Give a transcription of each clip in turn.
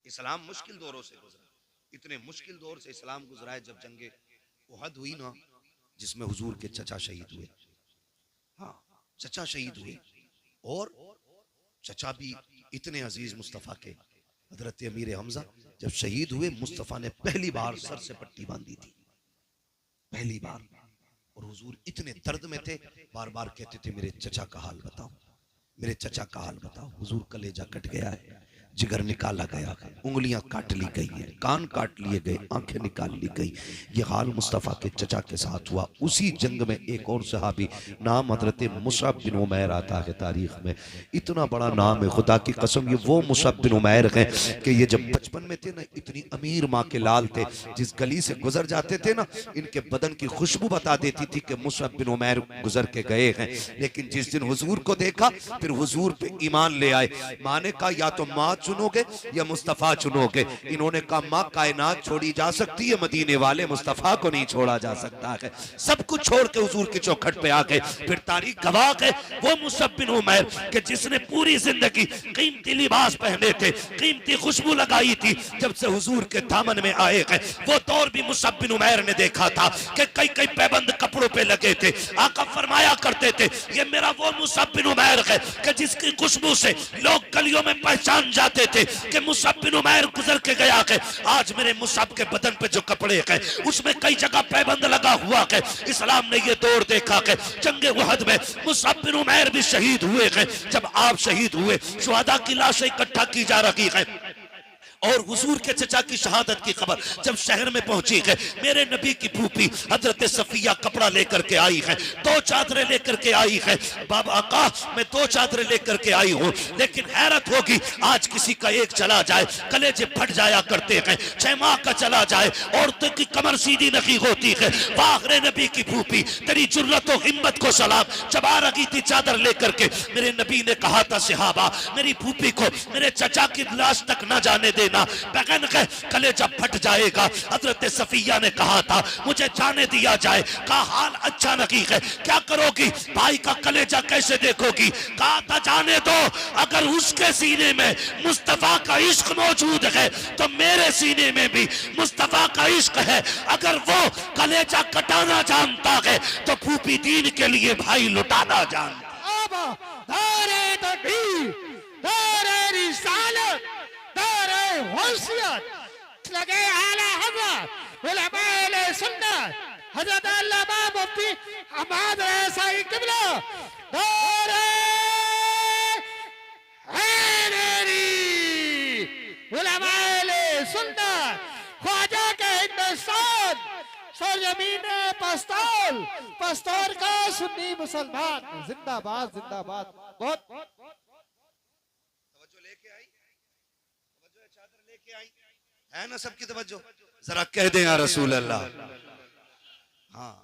इस्लाम मुश्किल दौरों से गुजरा, इतने मुश्किल दौर से इस्लाम गुजरा है। जब जंगे उहद हुई ना, जिसमें हुजूर के चचा शहीद हुए, हाँ चचा शहीद हुए, और चचा भी इतने अजीज मुस्तफ़ा के, हजरत अमीर हमजा जब शहीद हुए, मुस्तफ़ा ने पहली बार सर से पट्टी बांधी थी, पहली बार। और हुजूर इतने दर्द में थे, बार बार कहते थे मेरे चचा का हाल बताओ, मेरे चचा का हाल बताओ। हुजूर कलेजा कट गया है, जिगर निकाला गया है, उंगलियां काट ली गई है, कान काट लिए गए, आंखें निकाल ली गई। ये हाल मुस्तफ़ा के चचा के साथ हुआ। उसी जंग में एक और सहाबी, नाम हजरत मुसअब बिन उमैर आता है तारीख में, इतना बड़ा नाम है खुदा की कसम। ये वो मुसअब बिन उमैर हैं कि ये जब बचपन में थे ना, इतनी अमीर माँ के लाल थे, जिस गली से गुजर जाते थे ना, इनके बदन की खुशबू बता देती थी कि मुसअब बिन उमैर गुजर के गए हैं। लेकिन जिस दिन हुजूर को देखा, फिर हुजूर पे ईमान ले आए। माँ ने कहा या तो माँ चुनोगे या मुस्तफ़ा चुनोगे। इन्होंने कहा माँ कायनात छोड़ी जा सकती है, मदीने वाले मुस्तफ़ा को नहीं छोड़ा जा सकता है। सब कुछ छोड़ के हुजूर की चौखट पे आ गए। फिर तारीख गवाह है वो मुसअब बिन उमैर कि जिसने पूरी जिंदगी कीमती लिबास पहने थे, कीमती खुशबू लगाई थी, जब से हुजूर के दामन में आए हैं, वो दौर भी मुसअब बिन उमैर ने देखा था कि कई कई पैबंद कपड़ों पे लगे थे। आका फरमाया करते थे ये मेरा वो मुसअब बिन उमैर है कि जिसकी खुशबू से लोग गलियों में पहचान जाते थे कि मुसअब बिन उमैर गुजर के गया है। आज मेरे मुसअब के बदन पे जो कपड़े हैं, उसमें कई जगह पैबंद लगा हुआ है। इस्लाम ने ये दौर देखा है, जंगे उहद में मुसअब बिन उमैर भी शहीद हुए हैं। जब आप शहीद हुए, शुहदा की लाशें इकट्ठा की जा रही है, और हुजूर के चचा की शहादत की खबर जब शहर में पहुंची है, मेरे नबी की फूफी हजरत सफिया कपड़ा लेकर के आई है, 2 चादरें लेकर के आई है। बाबा आका मैं 2 चादरें लेकर के आई हूँ, लेकिन हैरत होगी आज किसी का एक चला जाए, कलेजे फट जाया करते हैं। 6 माह का चला जाए, औरतों की कमर सीधी नहीं होती है। वाहरे नबी की फूफी तेरी जुर्रत और हिम्मत को सलाम। जब आ रही थी चादर लेकर के, मेरे नबी ने कहा था सहाबा मेरी फूफी को मेरे चचा की लाश तक न जाने देना, बगन के कलेजा फट जाएगा। हजरत सफिया ने कहा था मुझे जाने दिया जाए। कहा हाल अच्छा नहीं है, क्या करोगी, भाई का कलेजा कैसे देखोगी। कहा था जाने दो, अगर उसके सीने में मुस्तफा का इश्क मौजूद है तो मेरे सीने में भी मुस्तफा का इश्क है। अगर वो कलेजा कटाना जानता है तो फूफी दीन के लिए भाई लुटाना जानता। लगे आला हज़रत उलमाए सुन्नत हज़रत अल्लामा मुफ्ती अहमद रज़ाई क़िबला दौरे हैदरी उलमाए सुन्नत ख्वाजा के हिंदुस्तान सरजमीन पस्तौल, पस्तौल का सुन्नी मुसलमान जिंदाबाद जिंदाबाद। बहुत तवज्जो लेके आई, तवज्जो चादर लेके आई है ना सबकी तवज्जो। जरा कह दें या रसूल अल्लाह। हाँ,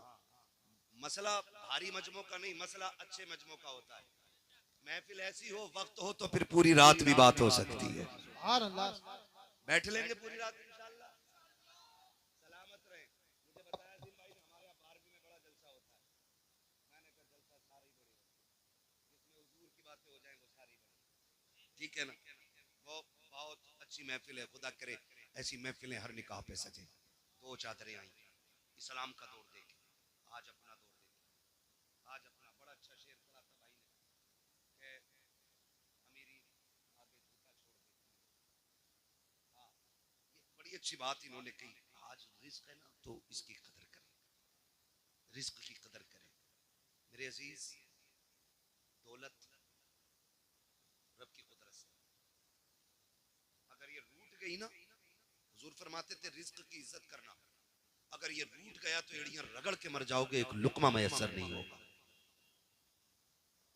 मसला भारी मजमों का नहीं, मसला अच्छे मजमों का होता है। महफिल ऐसी हो, वक्त हो तो फिर पूरी रात भी बात हो सकती है। सुभान अल्लाह। बैठ लेंगे पूरी रात इंशाअल्लाह। सलामत रहे। मुझे बताया दिन भाई ने हमारे यहाँ 12वीं में बड़ा जलसा होता है। मैंने कहा जलसा सारी बड़ी हो, जिसमें हुजूर की बातें हो जाए वो सारी बड़ी, ठीक है ना। वो बहुत अच्छी महफिल है, खुदा करे ऐसी महफिलें हर निकाह पे सजे। 2 चादरें आई, इस्लाम का दौर देखे, आज अपना दौर देखे। आज अपना बड़ा अच्छा शेर पढ़ा था भाई ने कि अमीरी आगे जूता छोड़ देती है। हाँ, ये बड़ी अच्छी बात इन्होंने कही। आज रिस्क है ना तो इसकी कदर करें, रिस्क की कदर करें मेरे अजीज। दौलत रब की कुदरत से, अगर ये रूठ गई ना, हुजूर फरमाते थे रिस्क की इज्जत करना, अगर ये रूठ गया तो एड़ियां रगड़ के मर जाओगे, एक लुकमा मैसर नहीं होगा।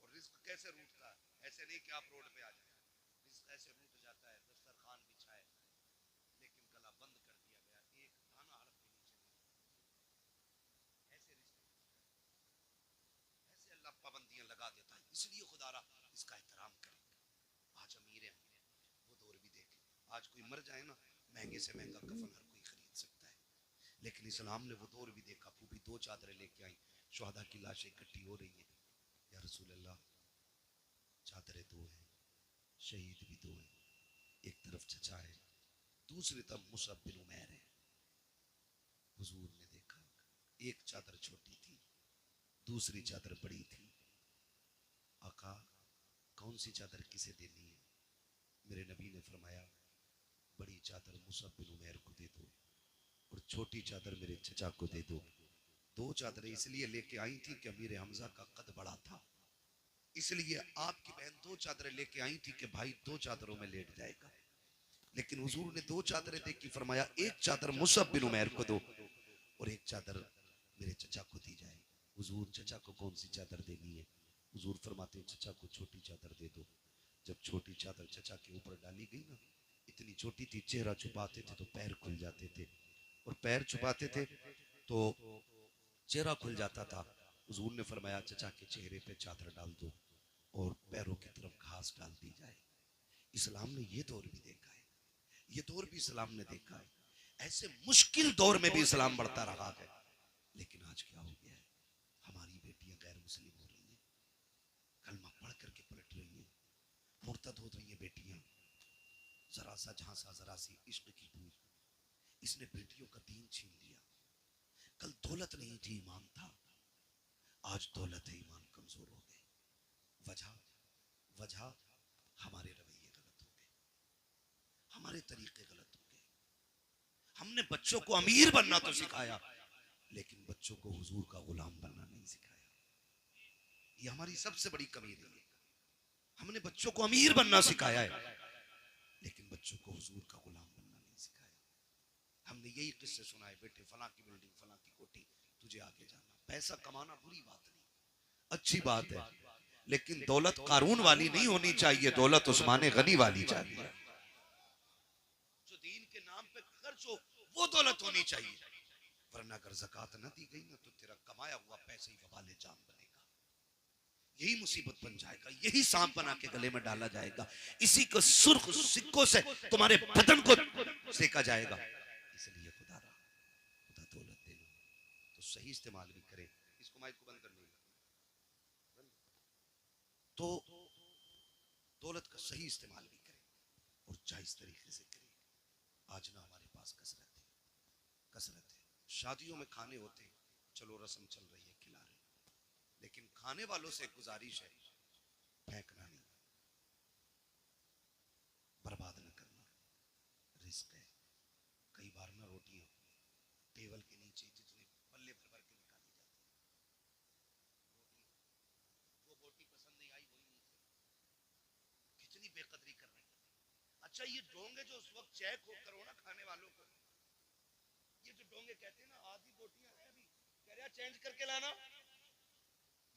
और रिस्क कैसे रूठता है, ऐसे नहीं कि आप रोड पे आ जाए, रिस्क ऐसे रूठ जाता है दस्तरखान बिछाए लेकिन गला बंद कर दिया गया, एक दाना हड़प के नीचे नहीं, ऐसे रिस्क, ऐसे अल्लाह पाबंदियां लगा देता है। इसलिए खुदारा इसका एहतराम करें। आज अमीर हैं, वो दौर भी देखें। आज कोई मर जाए ना, महंगे से महंगा कफन हर कोई खरीद सकता है, लेकिन इस्लाम ने वो दौर भी देखा। फूफी 2 चादरें लेके आई, शुहदा की लाशें इकट्ठी हो रही है। या रसूल अल्लाह, चादरें 2 हैं, शहीद भी 2 हैं, एक तरफ चचा है, दूसरी तरफ मुसअब बिन उमैर है। हुजूर ने देखा एक चादर छोटी थी, दूसरी चादर बड़ी थी। आका कौन सी चादर किसे देनी है? मेरे नबी ने फरमाया बड़ी चादर मुसअब बिन उमैर को दे दो और छोटी चादर मेरे चचा को दे दो। दो चादरें इसलिए लेके आई थी कि अमीर हमजा का कद बड़ा था, इसलिए आपकी बहन दो चादरें लेके आई थी कि भाई दो चादरों में लेट जाएगा। लेकिन हुजूर ने दो चादरें देखी, फरमाया एक चादर मुसअब बिन उमैर को दो और एक चादर मेरे चचा को दी जाए। हुजूर चचा को कौन सी चादर देनी है? हुजूर फरमाते चचा को छोटी चादर दे दो। जब छोटी चादर चचा के ऊपर डाली गई ना, इतनी छोटी थी, चेहरा छुपाते थे तो पैर खुल जाते थे और पैर छुपाते थे तो चेहरा खुल जाता था। हुजूर ने फरमाया चचा के चेहरे पे चादर डाल दो और पैरों की तरफ घास डाल दी जाए। इस्लाम ने ये दौर भी देखा है, ये दौर भी इस्लाम ने देखा है। ऐसे मुश्किल दौर में भी इस्लाम बढ़ता रहा है। लेकिन आज क्या हो गया है? हमारी बेटियां गैर मुस्लिम हो रही हैं, कलमा पढ़ करके पलट रही हैं, मुर्तद हो रही हैं बेटियां। जरा सा झांसा, जरा सी इश्क की बूंद, इसने बेटियों का दीन छीन लिया। कल दौलत नहीं थी, ईमान था, आज दौलत है, ईमान कमजोर हो गए। वजह वजह हमारे रवैये गलत हो गए, हमारे तरीके गलत हो गए। हमने बच्चों को अमीर बनना तो सिखाया, लेकिन बच्चों को हुजूर का गुलाम बनना नहीं सिखाया। ये हमारी सबसे बड़ी कमी रही है। हमने बच्चों को अमीर बनना सिखाया है, लेकिन बच्चों को हुजूर का गुलाम बनना नहीं सिखाया। हमने यही किस्से सुनाए, बेटे फलां की बिल्डिंग, फलां की कोठी, तुझे आगे जाना। पैसा कमाना बुरी बात नहीं, अच्छी बात है, लेकिन दौलत कारून वाली नहीं होनी चाहिए, दौलत उस्मान गनी वाली चाहिए। जो दीन के नाम पे खर्च हो वो दौलत होनी चाहिए, वरना अगर ज़कात न दी गई ना तो तेरा कमाया हुआ पैसे ही वबाले जाम बनेगा। यही मुसीबत बन जाएगा, यही सांप बना के गले में डाला जाएगा, इसी को सुर्ख सिक्कों से तुम्हारे बदन को सेका जाएगा। इसलिए खुदा दौलत देना तो सही इस्तेमाल भी करे। इसको माइक को बंद कर लीजिए। तो दौलत का सही इस्तेमाल भी करे और जायज तरीके से करे। आज ना हमारे पास कसरत है, कसरत है। शादियों में खाने होते, चलो रस्म चल रही है, खिला रहे, लेकिन खाने वालों से गुजारिश है फेंकना नहीं, बर्बाद न करना, रिस्क है। कई बार ना रोटियां टेबल के नीचे जितने पल्ले भर भर के निकाली जाती है, वो बोटी पसंद नहीं आई वही नहीं, कितनी बेकदरी कर रहे हैं। अच्छा ये डोंगे जो उस वक्त चेक हो करो ना खाने वालों को, ये जो डोंगे कहते हैं ना, आधी बोटियां हैं अभी, कह रहा चेंज करके लाना।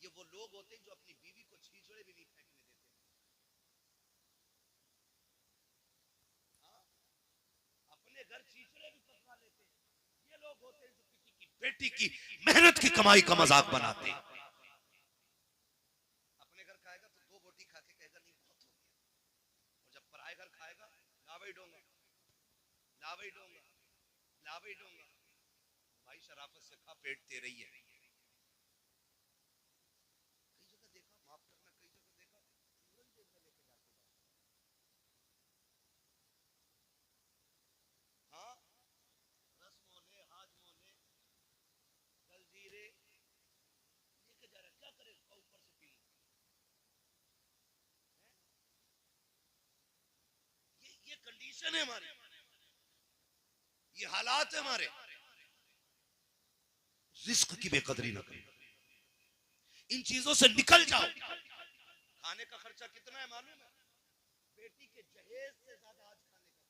ये वो लोग होते हैं जो अपनी बीवी को छीछड़े भी नहीं फेंकने देते। हाँ? अपने घर छीछड़े भी फंसा लेते हैं। ये लोग होते हैं जो किसी की बेटी की मेहनत की कमाई का मजाक बनाते हैं। अपने घर खाएगा तो दो बोटी खा के कहेगा नहीं बहुत हो गया, और जब पराए घर खाएगा ला भाई डोंगा, ला भाई डोंगा, ला भाई डोंगा। भाई शराफत से खा, पेट तेरे ही है। कई जगह देखा, माफ करना, कई जगह देखा पूरन जेब में लेके जाते हैं। हाँ, रस मोले, हाज मोले, जलजीरे लेके जा रहा है, क्या करे उसका ऊपर से पी। ये कंडीशन है हमारी, ये हालात है हमारे। रिस्क की बेकदरी न करो, इन चीजों से निकल जाओ। खाने का खर्चा कितना है मालूम है? बेटी के जहेज से ज्यादा आज खाने का।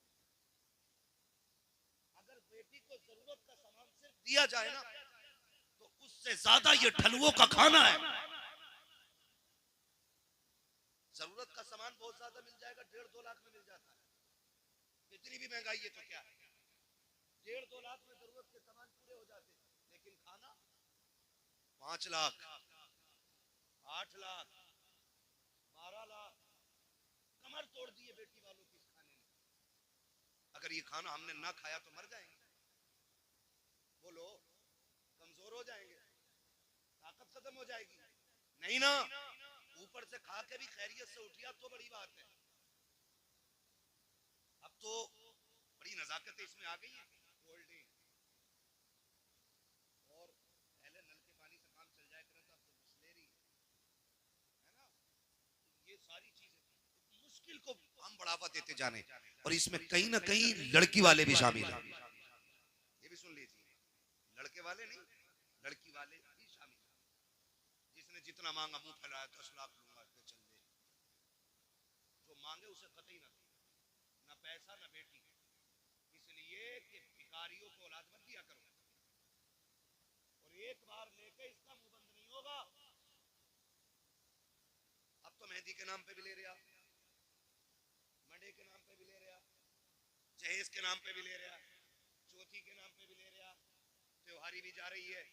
अगर बेटी को जरूरत का सामान सिर्फ दिया जाए ना, तो उससे ज्यादा ये ठलुओं का खाना है। जरूरत का सामान बहुत ज्यादा मिल जाएगा, 1.5-2 लाख में मिल जाता है। इतनी भी महंगाई है तो क्या है, 1.5-2 लाख में जरूरत के सामान पूरे हो जाते, लेकिन खाना 5 लाख, 8 लाख, 12 लाख, कमर तोड़ दी है बेटी वालों की इस खाने ने। अगर ये खाना हमने ना खाया तो मर जाएंगे, बोलो कमजोर हो जाएंगे, ताकत खत्म हो जाएगी। नहीं ना, ऊपर से खा के भी खैरियत से उठिया तो बड़ी बात है। अब तो बड़ी नजाकत नजाकत इसमें आ गई है, कोल्ड ड्रिंक और पहले नल के पानी से काम चल जाया करे तो अब तो बिस्लेरी है ना। तो ये सारी चीजें मुश्किल को हम बढ़ावा देते जाने, और इसमें कहीं ना कहीं लड़की वाले भी शामिल हैं। ये भी सुन लीजिए, लड़के वाले नहीं, लड़की वाले भी शामिल हैं। जिसने जितना मांगा मुंह फैलाया 10 लाख लूंगा तो चल दे, जो मांगे उसे कतई ना दे, ना पैसा ना बेटी, इसलिए कि भिखारियों को औलाद मत दिया करो, और एक बार लेके इसका मुंह बंद नहीं होगा। अब तो मेहंदी के नाम पे भी ले रहा, मंडे के नाम पे भी ले रहा, जहेज के नाम पे भी ले रहा, चौथी के नाम पे भी ले रहा, त्योहारी भी जा रही है,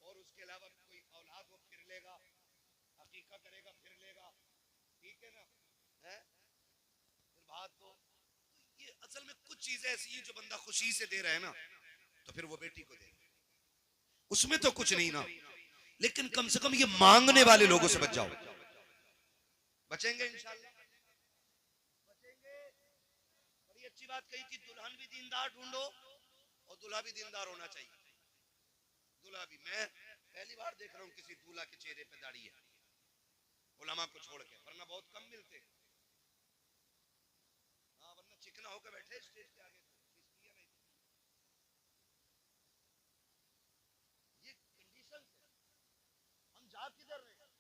और उसके अलावा कोई औलाद हो फिर लेगा, हकीका करेगा फिर लेगा, ठीक है ना, है फिर बात तो ये असल में कुछ चीजें ऐसी हैं जो बंदा खुशी से दे रहा है ना, तो फिर वो बेटी को दे, उसमें तो कुछ नहीं ना, लेकिन कम से कम ये मांगने वाले लोगों से बच जाओ। बचेंगे इंशाल्लाह, बचेंगे। बड़ी अच्छी बात कही थी, दुल्हन भी दीनदार ढूंढो और दूल्हा भी दीनदार होना चाहिए। दूल्हा भी, मैं पहली बार देख रहा हूँ किसी दूल्हा के चेहरे पे दाढ़ी है, उलमा को छोड़ के, वरना बहुत कम मिलते। हाँ, वरना चिकना होकर बैठे स्टेज के आगे, इसलिए नहीं। ये कंडीशन है, हम जा किधर रहे हैं?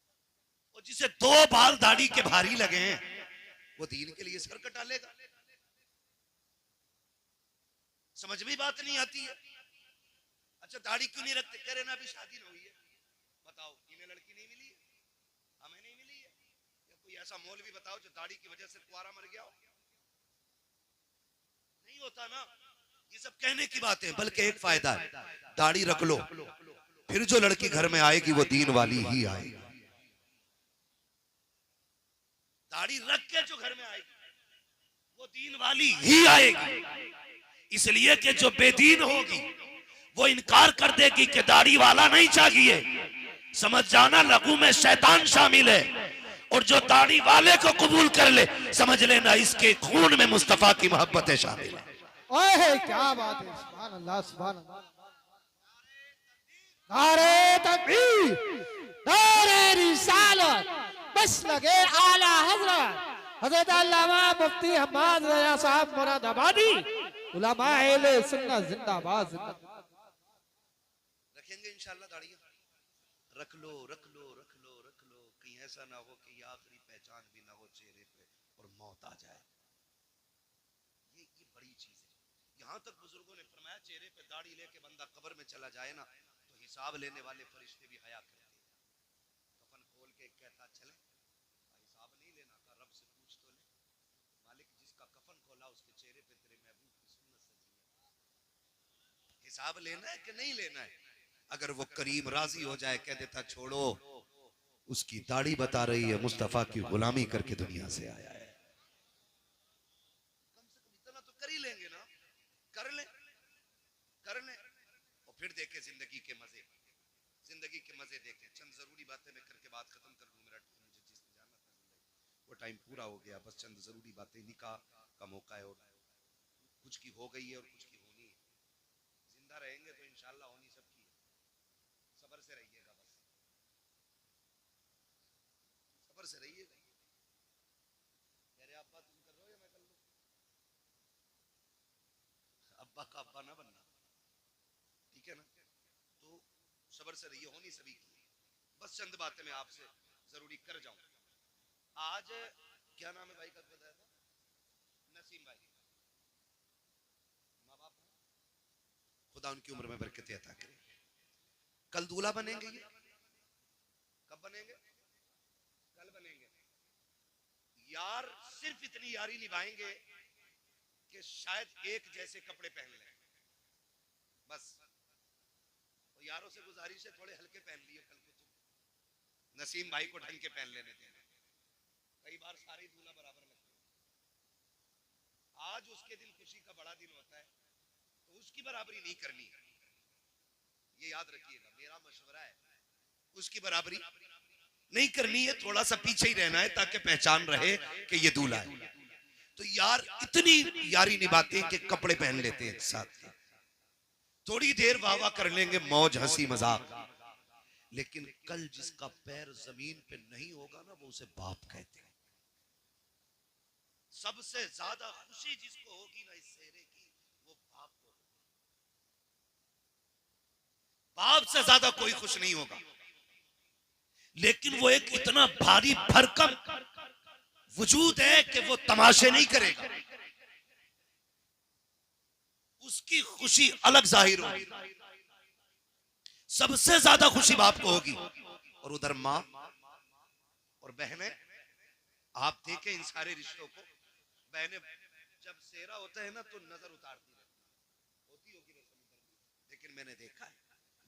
और जिसे 2 बाल दाढ़ी के भारी लगे हैं वो दीन के लिए सर कटा लेगा। समझ में बात नहीं आती है। अच्छा, दाढ़ी क्यों नहीं रखते? कह रहे ना अभी शादी ना हुई है। बताओ, इन्हें लड़की नहीं मिली है, हमें नहीं मिली है, या कोई ऐसा मौलवी बताओ जो दाढ़ी की वजह से कुआरा मर गया हो? नहीं होता ना। ये सब कहने की बात है, बल्कि एक फायदा है, दाढ़ी रख लो, फिर जो लड़की घर में आएगी वो दीन वाली ही आएगी। दाढ़ी रख के जो घर में आएगी वो दीन वाली ही आएगी, इसलिए कि जो बेदीन होगी वो इनकार कर देगी कि दाढ़ी वाला नहीं चाहिए। समझ जाना, लघु में शैतान शामिल है, और जो दाढ़ी वाले को कबूल कर ले, समझ लेना इसके खून में मुस्तफा की मोहब्बतें शामिल है। ओए क्या बात है, सुभान अल्लाह सुभान अल्लाह। नारे तकबीर, नारे रिसालत, बस लगे आला हजरत अल्लामा मुफ्ती हम्माद रजा साहब मुरादाबादी, उलमा अहले सुन्नत जिंदाबाद जिंदाबाद। रखेंगे इंशाल्लाह दाढ़ी, रख लो रख लो रख लो रख लो, कहीं ऐसा ना हो कि आखिरी पहचान भी ना हो चेहरे पे और मौत आ जाए। ये बड़ी चीज है। यहाँ तक बुजुर्गों ने फरमाया, चेहरे पे दाढ़ी लेके बंदा कब्र में चला जाए ना, तो हिसाब लेने वाले फरिश्ते भी हया करते हैं। कफन खोल के कहता चले, हिसाब नहीं लेना था, रब से पूछ तो ले, मालिक जिसका कफन खोला उसके चेहरे पे तेरे महबूब की सुन्नत सजी है, हिसाब लेना है कि नहीं लेना है? अगर वो करीम राजी हो जाए, कह देता छोड़ो, उसकी दाढ़ी बता रही है मुस्तफा की गुलामी करके दुनिया से आया है। कम से कम इतना तो कर ही लेंगे ना, कर ले और फिर देखे जिंदगी के मजे, जिंदगी के मजे देखे। चंद जरूरी बातें मैं करके बात खत्म कर दूं, मेरा टाइम मुझे जिसने जाना था वो टाइम पूरा हो गया। बस चंद जरूरी बातें, निकाह का मौका है और कुछ की हो गई है और कुछ की होनी है। जिंदा रहेंगे तो इंशाल्लाह होनी सबकी है। सब्र से रहिएगा, बस सब्र से रहिएगा। मेरे अब्बा तुम कर रहे हो या मैं कर लूं? अब्बा का अब्बा ना बनना, ठीक है ना? तो सब्र से रहिए, होनी सभी की। बस चंद बातें मैं आपसे जरूरी कर जाऊं। आज क्या नाम है भाई का बताया था? नसीम भाई। माँ बाप खुदा उनकी उम्र में बरकत अता करे। कल दूल्हा बनेंगे, ये कब बनेंगे? कल बनेंगे। यार सिर्फ इतनी यारी निभाएंगे कि शायद एक जैसे कपड़े पहन लें, बस। तो यारों से गुजारिश है, थोड़े हल्के पहन लिए कल को, तुम नसीम भाई को ढंग के पहन लेने देना। कई बार सारे दूल्हा बराबर लगते हैं। आज उसके दिन खुशी का बड़ा दिन होता है, तो उसकी बराबरी नहीं करनी है, ये याद रखिएगा, मेरा मशवरा है। उसकी बराबरी नहीं करनी है, थोड़ा सा पीछे ही रहना है ताकि पहचान रहे कि ये दूल्हा है। तो यार इतनी यारी निभाते हैं कि कपड़े पहन लेते हैं साथ के, थोड़ी देर वाह वाह कर लेंगे, मौज हंसी मजाक, लेकिन कल जिसका पैर जमीन पे नहीं होगा ना, वो उसे बाप कहते हैं। सबसे ज्यादा खुशी जिसको होगी ना इस सेहरे की, वो बाप को। बाप से ज्यादा कोई खुश नहीं होगा, लेकिन वो एक इतना भारी भरकम वजूद है कि वो तमाशे नहीं करेगा, उसकी खुशी अलग जाहिर होगी। सबसे ज्यादा खुशी बाप को होगी, और उधर माँ और बहनें। आप देखें इन सारे रिश्तों को, बहनें जब सेहरा होता है ना तो नजर उतारती रहती होती होगी नहीं, लेकिन मैंने देखा है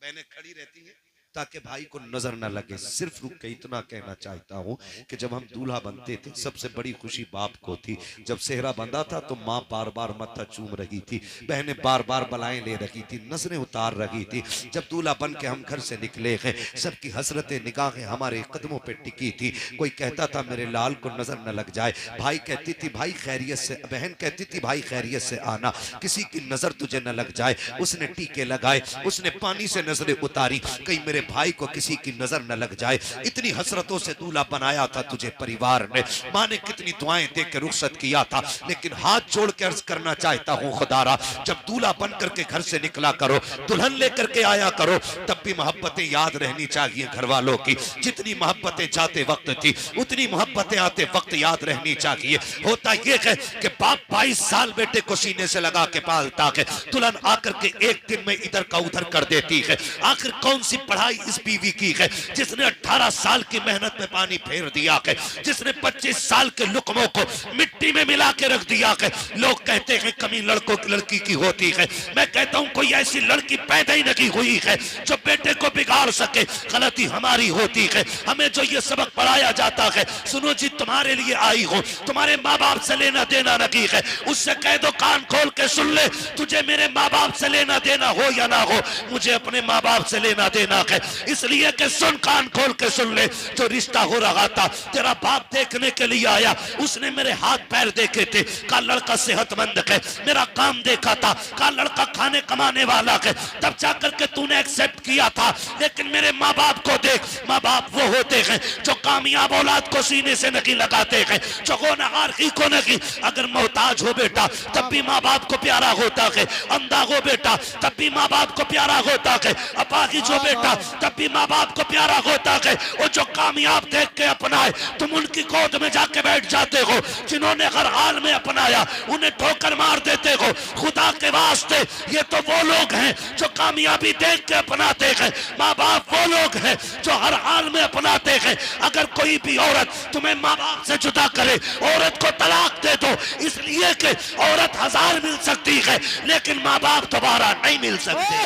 बहनें खड़ी रहती हैं ताकि भाई को नजर न लगे। सिर्फ रुक के इतना कहना चाहता हूं कि जब हम दूल्हा बनते थे सबसे बड़ी खुशी बाप को थी। जब सेहरा बंधा था तो माँ बार बार मत्था चूम रही थी, बहनें बार बार बलाएं ले रही थी, नजरें उतार रही थी। जब दूल्हा बन के हम घर से निकले हैं, सबकी हसरतें निगाहें हमारे कदमों पे टिकी थी। कोई कहता था मेरे लाल को नजर न लग जाए, भाई कहती थी भाई खैरियत से, बहन कहती थी भाई खैरियत से आना, किसी की नजर तुझे न लग जाए। उसने टीके लगाए, उसने पानी से नजरें उतारी, कहीं मेरे भाई को किसी की नजर न लग जाए। इतनी हसरतों से दूल्हा बनाया था तुझे परिवार ने, माँ ने कितनी दुआएं दे के रुखसत किया था। लेकिन हाथ जोड़ के अर्ज करना चाहता हूँ खुदारा, जब दूल्हा बन करके घर से निकला करो, दुल्हन लेकर के आया करो, तब भी मोहब्बतें याद रहनी चाहिए घर वालों की। जितनी मोहब्बतें जाते वक्त थी उतनी मोहब्बतें आते वक्त याद रहनी चाहिए। होता यह है कि बाप 22 साल बेटे को सीने से लगा के पालता है, दुल्हन आकर के एक दिन में इधर का उधर कर देती है। आखिर कौन सी पढ़ाई इस बीवी की है जिसने 18 साल की मेहनत में पानी फेर दिया है, जिसने 25 साल के लुकमों को मिट्टी में मिला के रख दिया है। लोग कहते हैं कमी लड़कों की लड़की की होती है, मैं कहता हूं कोई ऐसी लड़की पैदा ही नहीं हुई है जो बेटे को बिगाड़ सके। गलती हमारी होती है, हमें जो ये सबक पढ़ाया जाता है, सुनो जी तुम्हारे लिए आई हो, तुम्हारे माँ बाप से लेना देना नहीं है, उससे कह दो कान खोल के सुन ले, तुझे मेरे माँ बाप से लेना देना हो या ना हो, मुझे अपने माँ बाप से लेना देना है। इसलिए कि सुन, कान खोल के सुन ले, जो रिश्ता हो रहा था तेरा बाप देखने के लिए आया, उसने मेरे हाथ पैर देखे थे, का लड़का सेहतमंद है, मेरा काम देखा था, का लड़का खाने कमाने वाला है, तब जाकर के तूने एक्सेप्ट किया था। लेकिन मेरे माँ बाप को देख, माँ बाप वो होते हैं जो कामयाब औलाद को सीने से नहीं लगाते हैं, जो गुनहगार को नहीं। अगर मोहताज हो बेटा तब भी माँ बाप को प्यारा होता है, अंधा हो बेटा तब भी माँ बाप को प्यारा होता है, अपाहिज हो बेटा तब भी माँ बाप को प्यारा होता है। वो जो कामयाब देख के अपनाए तुम उनकी गोद में जाके बैठ जाते हो, जिन्होंने हर हाल में अपनाया उन्हें ठोकर मार देते हो। खुदा के वास्ते ये तो वो लोग हैं जो कामयाबी देख के अपनाते हैं, माँ बाप वो लोग हैं जो हर हाल में अपनाते हैं। अगर कोई भी औरत तुम्हें माँ बाप से जुदा करे, औरत को तलाक दे दो, इसलिए कि औरत 1000 मिल सकती है लेकिन माँ बाप दोबारा नहीं मिल सकते।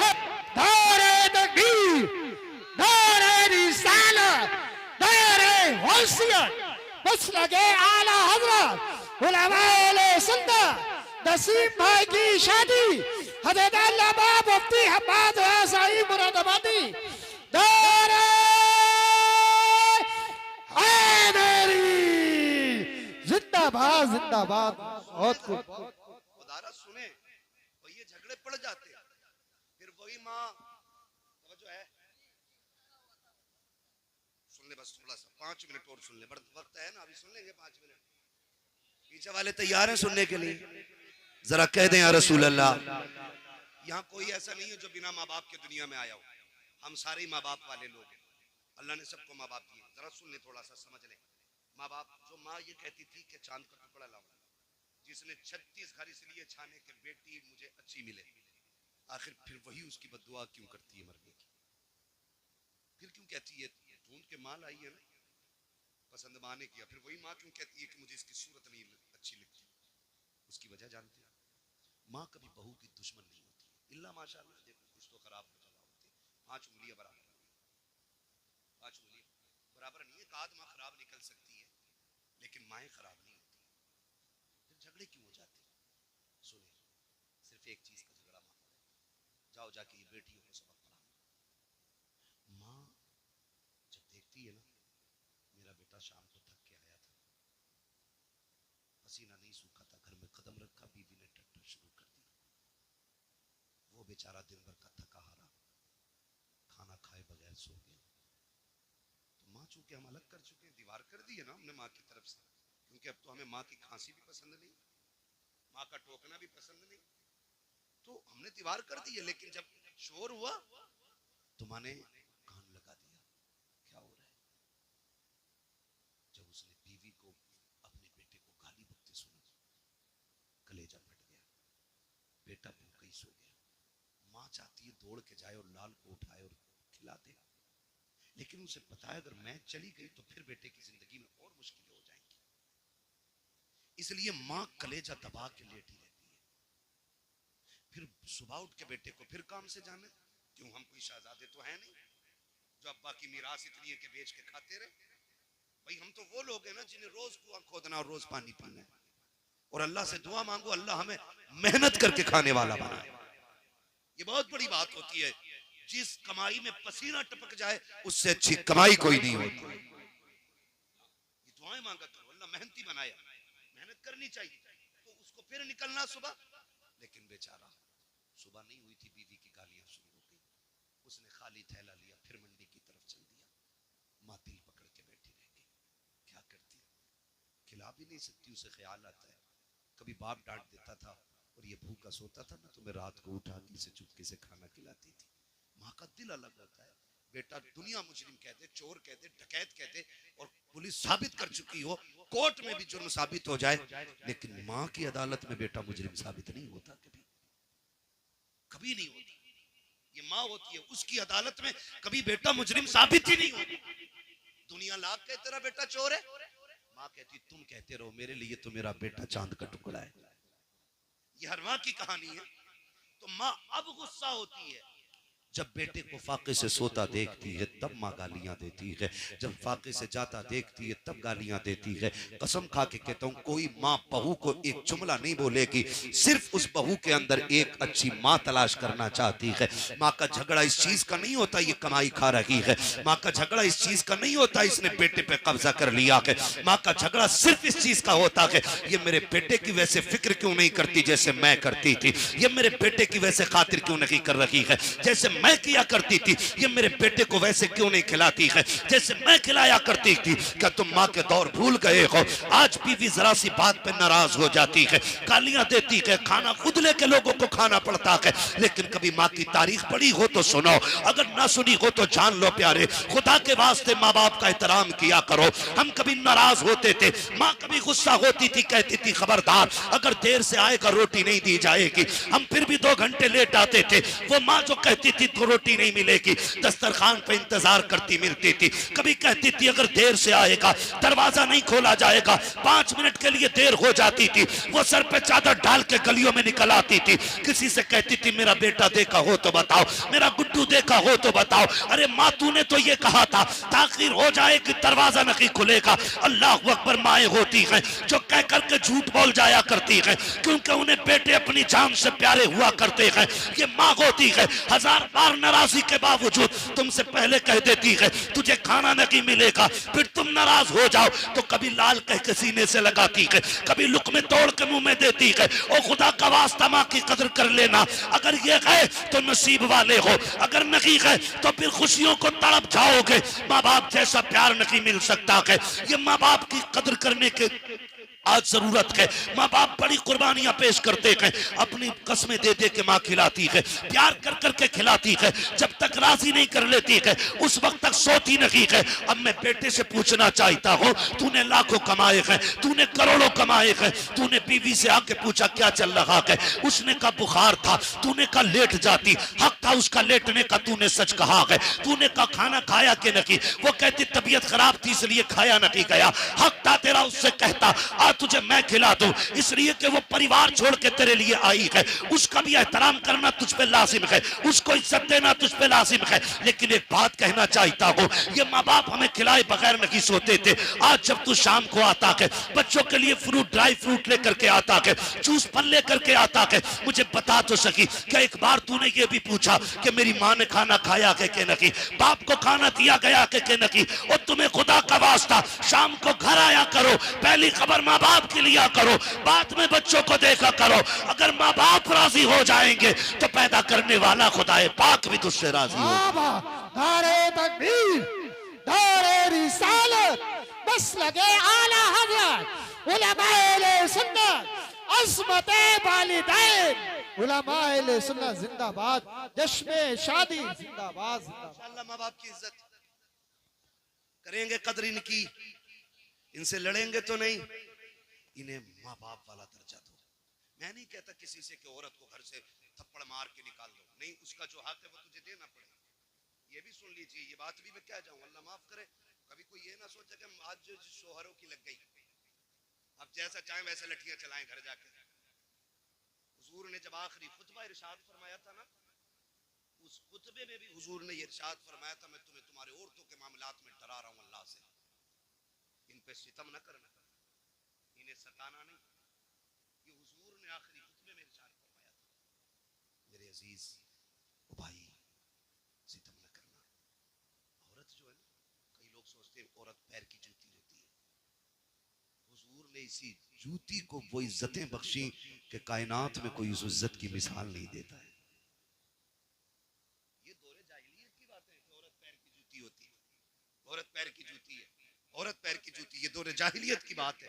नारे तकबीर, नारे रिसालत, नारे हुस्सियत, मसलके आला हजरत उलमाए सुन्नत, नसीम भाई की शादी हजरत अल्लामा मुफ्ती हम्माद साहिब मुरादाबादी। नारे हैदरी, जिंदाबाद जिंदाबाद। बहुत खूब। खुदारा सुने, तो ये झगड़े पड़ जाते हैं, फिर वही माँ जो है, सुन ले बस थोड़ा सा 5 मिनट और सुन ले, बड़ा वक्त है ना, अभी सुन लेंगे 5 मिनट। पीछे वाले तैयार हैं सुनने के लिए? जरा कह दें या रसूल अल्लाह। यहाँ कोई ऐसा नहीं है जो बिना माँ बाप के दुनिया में आया हो, हम सारे ही माँ बाप वाले लोग हैं, अल्लाह ने सबको माँ बाप दिए। जरा सुन ले, थोड़ा सा समझ ले। माँ बाप, जो माँ ये कहती थी कि चांद का टुकड़ा लाओ, जिसने 36 घर इसलिए छाने के बेटी मुझे अच्छी मिले, आखिर फिर वही उसकी बद्दुआ क्यों करती है मरने की? फिर क्यों कहती है ढूंढ के माँ लाई है ना, पसंद माँ ने किया, फिर वही माँ क्यों कहती है कि मुझे इसकी सूरत नहीं अच्छी लगती? उसकी वजह जानते हैं, माँ कभी बहू की दुश्मन नहीं होती है, इल्ला माशाअल्लाह। देखो कुछ तो खराब हो चला होते, 5 उंगलियां बराबर, 5 उंगलियां बराबर नहीं है, एक आध माँ खराब निकल सकती है लेकिन माएँ खराब नहीं होती। फिर झगड़े क्यों हो जाते हैं? सुने, सिर्फ एक चीज का झगड़ा माँ को रहता है, जाओ जाके ये बेटियों को सबक पढ़ाओ। माँ जब देखती है ना, मेरा बेटा शाम को थक के आया था, पसीना नहीं सूखा था रखा, बीवी ने टट्टर शुरू कर दिया। वो बेचारा दिन भर का थका हारा खाना खाए बगैर सो गया। तो माँ चूंकि हम अलग कर चुके हैं, दीवार कर दी है ना हमने माँ की तरफ से, क्योंकि अब तो हमें माँ की खांसी भी पसंद नहीं, माँ का टोकना भी पसंद नहीं, तो हमने दीवार कर दी है। लेकिन जब शोर हुआ तो माँ ने कान लगा दिया, क्या हो रहा है। जब उसने बीवी को, अपने बेटे को गाली बकते सुना, कलेजा फट गया, बेटा भूखा ही सो गया। माँ चाहती है दौड़ के जाए और लाल को उठाए और खिला दे, लेकिन उसे पता है अगर मैं चली गई तो फिर बेटे की जिंदगी में और मुश्किलें हो जाएंगी। इसलिए माँ कलेजा दबा के लेटी रहती है। फिर सुबह उठ के बेटे को फिर काम से जाना, क्यों हम कोई शहजादे तो है नहीं जो अब्बा की मीरास इतनी है कि बेच के खाते रहे। भाई हम तो वो लोग हैं ना जिन्हें रोज कुआं खोदना और रोज पानी पीना है, और अल्लाह से दुआ मांगो अल्लाह हमें मेहनत करके खाने वाला बनाए। ये बहुत बड़ी बात होती है। जिस कमाई में पसीना टपक जाए उससे अच्छी कमाई कोई नहीं होती। ये दुआएं मांगा करो, अल्लाह मेहनती बनाया, मेहनत करनी चाहिए। तो उसको फिर निकलना सुबह, लेकिन बेचारा सुबह नहीं हुई थी, बीवी की गालियां शुरू हो गई। उसने खाली थैला लिया, फिर मंडी की तरफ चल दिया। माँ दिल पकड़ के बैठी रह गई, क्या करती, खिला भी नहीं सकती। उसे ख्याल आता है कभी बाप डांट देता था और ये भूखा सोता था ना, तो मैं रात को उठा के इसे चुपके से खाना खिलाती थी। माँ का दिल अलग होता है। बेटा दुनिया मुजरिम कह दे, चोर कह दे, डकैत कह दे, और पुलिस साबित कर चुकी हो, कोर्ट में भी जुर्म साबित हो जाए, लेकिन माँ की अदालत में बेटा मुजरिम साबित नहीं होता। कभी कभी नहीं होता। ये माँ होती है, उसकी अदालत में कभी बेटा मुजरिम साबित ही नहीं होता। दुनिया लाख कहे तेरा बेटा चोर है, माँ कहती तुम कहते रहो, मेरे लिए तो मेरा बेटा चांद का टुकड़ा है। ये हर माँ की कहानी है। तो माँ अब गुस्सा होती है जब बेटे को फाके से सोता देखती है, तब माँ गालियां देती है। जब फाके से जाता देखती है तब गालियां देती है। कसम खा के कहता हूँ कोई माँ बहू को एक जुमला नहीं बोलेगी, सिर्फ उस बहू के अंदर एक अच्छी माँ तलाश करना चाहती है। माँ का झगड़ा इस चीज का नहीं होता ये कमाई खा रही है, माँ का झगड़ा इस चीज का नहीं होता इसने बेटे पे कब्जा कर लिया है। माँ का झगड़ा सिर्फ इस चीज का होता है ये मेरे बेटे की वैसे फिक्र क्यों नहीं करती जैसे मैं करती थी, ये मेरे बेटे की वैसे खातिर क्यों नहीं कर रही है जैसे मैं किया करती थी, ये मेरे बेटे को वैसे क्यों नहीं खिलाती है जैसे मैं खिलाया करती थी। क्या तुम माँ के दौर भूल गए हो? आज बीवी जरा सी बात पे नाराज हो जाती है, गालियां देती है, खाना खुद लेके लोगों को खाना पड़ता है। लेकिन कभी माँ की तारीफ पढ़ी हो तो सुनो, अगर ना सुनी हो तो जान लो प्यारे, खुदा के वास्ते माँ बाप का एहतराम किया करो। हम कभी नाराज होते थे, माँ कभी गुस्सा होती थी, कहती थी खबरदार अगर देर से आएगा रोटी नहीं दी जाएगी। हम फिर भी 2 घंटे लेट आते थे, वो माँ जो कहती थी तो रोटी नहीं मिलेगी, दस्तरखान पे इंतजार करती मिलती थी। कभी कहती थी अगर देर से आएगा दरवाजा नहीं खोला जाएगा, 5 मिनट के लिए देर हो जाती थी, वो सर पे चादर डाल के गलियों में निकल आती थी। किसी से कहती थी मेरा बेटा देखा हो तो बताओ, मेरा गुड्डू देखा हो तो बताओ। अरे माँ तूने तो ये कहा था ताखिर हो जाए कि दरवाजा नहीं खुलेगा। अल्लाह अकबर, माएँ होती हैं जो कह करके झूठ बोल जाया करती हैं, क्योंकि उन्हें बेटे अपनी जान से प्यारे हुआ करते हैं। ये माँ होती है 1000 बार नाराजगी के बावजूद तुमसे पहले कह देती है तुझे खाना नहीं मिलेगा, फिर तुम नाराज हो जाओ तो कभी लाल कह के सीने से लगाती है, कभी लुकमे तोड़ के मुंह में देती है। ओ खुदा का वास्ता माँ की कदर कर लेना, अगर ये है तो नसीब वाले हो, अगर नहीं है तो फिर खुशियों को तड़प जाओगे। माँ बाप जैसा प्यार नहीं मिल सकता है। ये माँ बाप की कदर करने के आज जरूरत है। माँ बाप बड़ी कुर्बानियां पेश करते हैं, अपनी कस्में दे दे के माँ खिलाती है, प्यार कर करके खिलाती है, जब तक राजी नहीं कर लेती है उस वक्त तक सोती नहीं है। अब मैं बेटे से पूछना चाहता हूँ, तूने लाखों कमाए हैं, तूने करोड़ों कमाए हैं, तूने बीवी से आके पूछा क्या चल रहा है? उसने कहा बुखार था, तूने कहा लेट जाती, हक था उसका लेटने का, तूने सच कहा है। तूने कहा खाना खाया कि नहीं, वो कहती तबीयत खराब थी इसलिए खाया नहीं गया, हक था तेरा उससे कहता तुझे मैं खिला दूं, इसलिए कि वो परिवार छोड़ के तेरे लिए आई है, उसका भी एहतराम करना तुझ पे लाजिम है, उसको इज्जत देना तुझ पे लाजिम है। लेकिन एक बात कहना चाहता हूँ, ये माँ बाप हमें खिलाए बगैर नहीं सोते थे। आज जब तू शाम को आता है बच्चों के लिए फ्रूट, ड्राई फ्रूट लेकर के आता है, जूस फल लेकर के आता है, मुझे बता तो सकी क्या एक बार तूने ये भी पूछा कि मेरी माँ ने खाना खाया है कि नहीं, बाप को खाना दिया गया है कि नहीं? और तुम्हें खुदा का वास्ता शाम को घर आया करो, पहली खबर माँ बाप की लिया करो, बाद में बच्चों को देखा करो। अगर माँ बाप राजी हो जाएंगे तो पैदा करने वाला खुदाए पाक भी तुझसे राजी हो। बाबा नारे तकबीर, नारे रिसालत, बस लगे आला हजरत उलमाए सुन्नत, अज़मत वालिदैन, उलमाए सुन्नत जिंदाबाद, जश्न शादी जिंदाबाद जिंदाबाद। इंशाअल्लाह माँ बाप की इज्जत करेंगे, कदर इनकी, इनसे लड़ेंगे तो नहीं, इन्हें माँ बाप वाला दर्जा दो। मैं नहीं कहता किसी से कि औरत को घर से थप्पड़ मार के निकाल दो, नहीं, उसका जो हक है वो तुझे देना पड़ेगा। ये भी सुन लीजिए, ये बात भी मैं क्या जाऊं, अल्लाह माफ करे, कभी कोई ये ना सोचे कि आज जो शोहरों की लग गई, अब जैसा चाहे वैसे लठियां चलाएं घर जाके। हुजूर ने जब आखिरी खुतबा इरशाद फरमाया था ना, उस खुतबे में भी हुजूर ने ये इरशाद फरमाया था, मैं तुम्हें तुम्हारे औरतों के मामलात में डरा रहा हूं अल्लाह से, इन पे सितम न करना, इन्हें सताना नहीं। ये हुजूर ने आखिरी खुतबे में इरशाद फरमाया था। मेरे अजीज भाई, सितम न करना। औरत जो है ना, कई लोग सोचते हैं औरत पैर की जूती होती है, हुजूर ने इसी जूती को वो इज्जतें बख्शी कि कायनात में कोई उस इज्जत की मिसाल नहीं देता है। ये दौरे जाहिलियत की बात है कि औरत पैर की जूती होती है, औरत पैर की जूती है, औरत पैर की जूती, ये दौरे जाहिलियत की बात है।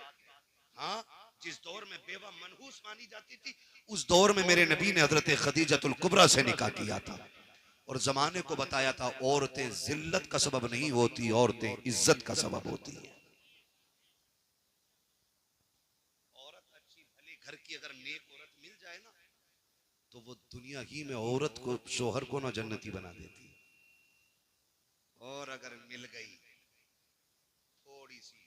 हाँ, जिस दौर में बेवा मनहूस मानी जाती थी, उस दौर में मेरे नबी ने हजरत खदीजतुल कुबरा से निकाह किया था और जमाने को बताया था औरतें जिल्लत का सबब नहीं होती, औरतें इज्जत का सबब होती है। औरत अच्छी भली घर की अगर नेक औरत मिल जाए ना, तो वो दुनिया ही में औरत को, शोहर को ना जन्नती बना देती है। और अगर मिल गई थोड़ी सी,